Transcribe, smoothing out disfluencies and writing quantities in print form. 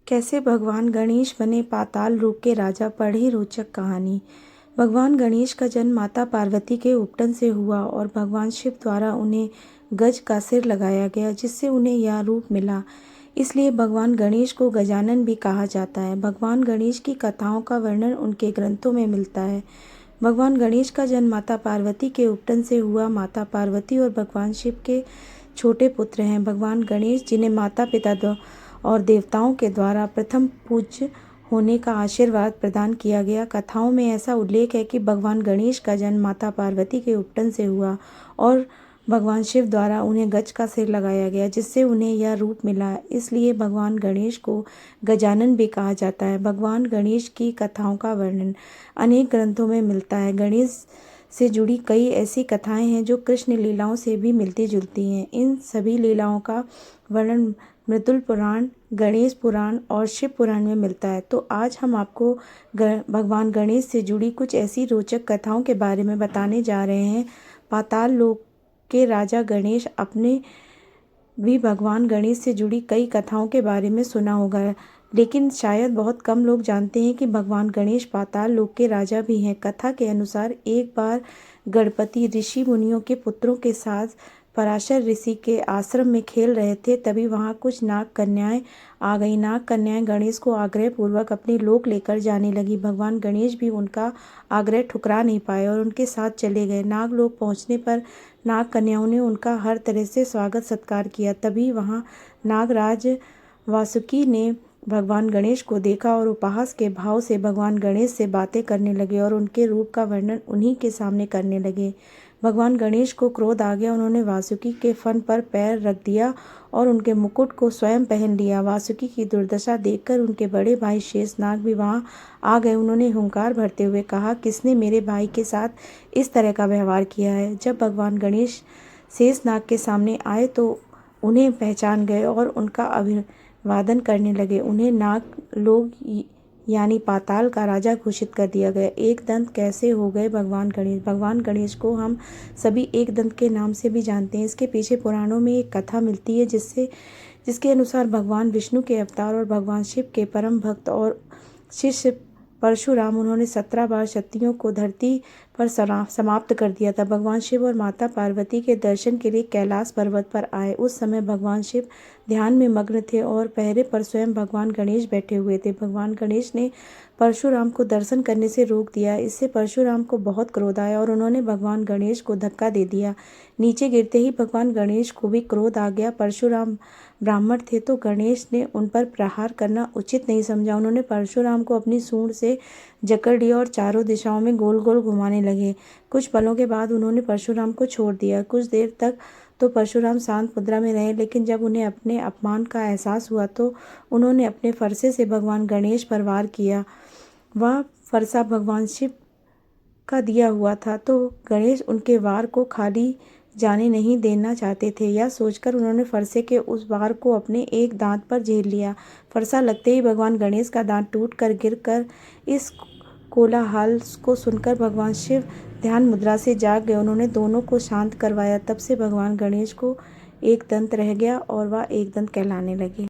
कैसे भगवान गणेश बने पाताल लोक के राजा, पढ़ी रोचक कहानी। भगवान गणेश का जन्म माता पार्वती के उपटन से हुआ और भगवान शिव द्वारा उन्हें गज का सिर लगाया गया, जिससे उन्हें यह रूप मिला। इसलिए भगवान गणेश को गजानन भी कहा जाता है। भगवान गणेश की कथाओं का वर्णन उनके ग्रंथों में मिलता है। भगवान गणेश का जन्म माता पार्वती के उपटन से हुआ। माता पार्वती और भगवान शिव के छोटे पुत्र हैं। भगवान गणेश, जिन्हें माता पिता और देवताओं के द्वारा प्रथम पूज्य होने का आशीर्वाद प्रदान किया गया। कथाओं में ऐसा उल्लेख है कि भगवान गणेश का जन्म माता पार्वती के उपटन से हुआ और भगवान शिव द्वारा उन्हें गज का सिर लगाया गया, जिससे उन्हें यह रूप मिला। इसलिए भगवान गणेश को गजानन भी कहा जाता है। भगवान गणेश की कथाओं का वर्णन अनेक ग्रंथों में मिलता है। गणेश से जुड़ी कई ऐसी कथाएं हैं जो कृष्ण लीलाओं से भी मिलती जुलती हैं। इन सभी लीलाओं का वर्णन मृदुल पुराण, गणेश पुराण और शिव पुराण में मिलता है। तो आज हम आपको भगवान गणेश से जुड़ी कुछ ऐसी रोचक कथाओं के बारे में बताने जा रहे हैं। पाताल लोक के राजा गणेश। आपने भी भगवान गणेश से जुड़ी कई कथाओं के बारे में सुना होगा, लेकिन शायद बहुत कम लोग जानते हैं कि भगवान गणेश पाताल लोक के राजा भी हैं। कथा के अनुसार एक बार गणपति ऋषि मुनियों के पुत्रों के साथ पराशर ऋषि के आश्रम में खेल रहे थे। तभी वहां कुछ नाग कन्याएं आ गई। नाग कन्याएं गणेश को आग्रह पूर्वक अपने लोक लेकर जाने लगी। भगवान गणेश भी उनका आग्रह ठुकरा नहीं पाए और उनके साथ चले गए। नागलोक पहुंचने पर नाग कन्याओं ने उनका हर तरह से स्वागत सत्कार किया। तभी वहां नागराज वासुकी ने भगवान गणेश को देखा और उपहास के भाव से भगवान गणेश से बातें करने लगे और उनके रूप का वर्णन उन्हीं के सामने करने लगे। भगवान गणेश को क्रोध आ गया। उन्होंने वासुकी के फन पर पैर रख दिया और उनके मुकुट को स्वयं पहन लिया। वासुकी की दुर्दशा देखकर उनके बड़े भाई शेषनाग भी वहां आ गए। उन्होंने हुंकार भरते हुए कहा, किसने मेरे भाई के साथ इस तरह का व्यवहार किया है। जब भगवान गणेश शेषनाग के सामने आए तो उन्हें पहचान गए और उनका अभिवादन करने लगे। उन्हें नाग लोक यानी पाताल का राजा घोषित कर दिया गया। एक दंत कैसे हो गए भगवान गणेश। भगवान गणेश को हम सभी एक दंत के नाम से भी जानते हैं। इसके पीछे पुराणों में एक कथा मिलती है जिसके अनुसार भगवान विष्णु के अवतार और भगवान शिव के परम भक्त और शिष्य परशुराम, उन्होंने 17 बार क्षत्रियों को धरती पर समाप्त कर दिया था। भगवान शिव और माता पार्वती के दर्शन के लिए कैलाश पर्वत पर आए। उस समय भगवान शिव ध्यान में मग्न थे और पहरे पर स्वयं भगवान गणेश बैठे हुए थे। भगवान गणेश ने परशुराम को दर्शन करने से रोक दिया। इससे परशुराम को बहुत क्रोध आया और उन्होंने भगवान गणेश को धक्का दे दिया। नीचे गिरते ही भगवान गणेश को भी क्रोध आ गया। परशुराम ब्राह्मण थे तो गणेश ने उन पर प्रहार करना उचित नहीं समझा। उन्होंने परशुराम को अपनी सूंड से जकड़ लिया और चारों दिशाओं में गोल गोल घुमाने लगे। कुछ पलों के बाद उन्होंने परशुराम को छोड़ दिया। कुछ देर तक तो परशुराम शांत मुद्रा में रहे, लेकिन जब उन्हें अपने अपमान का एहसास हुआ तो उन्होंने अपने फरसे से भगवान गणेश पर वार किया। वह फरसा भगवान शिव का दिया हुआ था, तो गणेश उनके वार को खाली जाने नहीं देना चाहते थे। यह सोचकर उन्होंने फरसे के उस वार को अपने एक दांत पर झेल लिया। फरसा लगते ही भगवान गणेश का दांत टूटकर गिरकर इस कोलाहल को सुनकर भगवान शिव ध्यान मुद्रा से जाग गए। उन्होंने दोनों को शांत करवाया। तब से भगवान गणेश को एक दंत रह गया और वह एक दंत कहलाने लगे।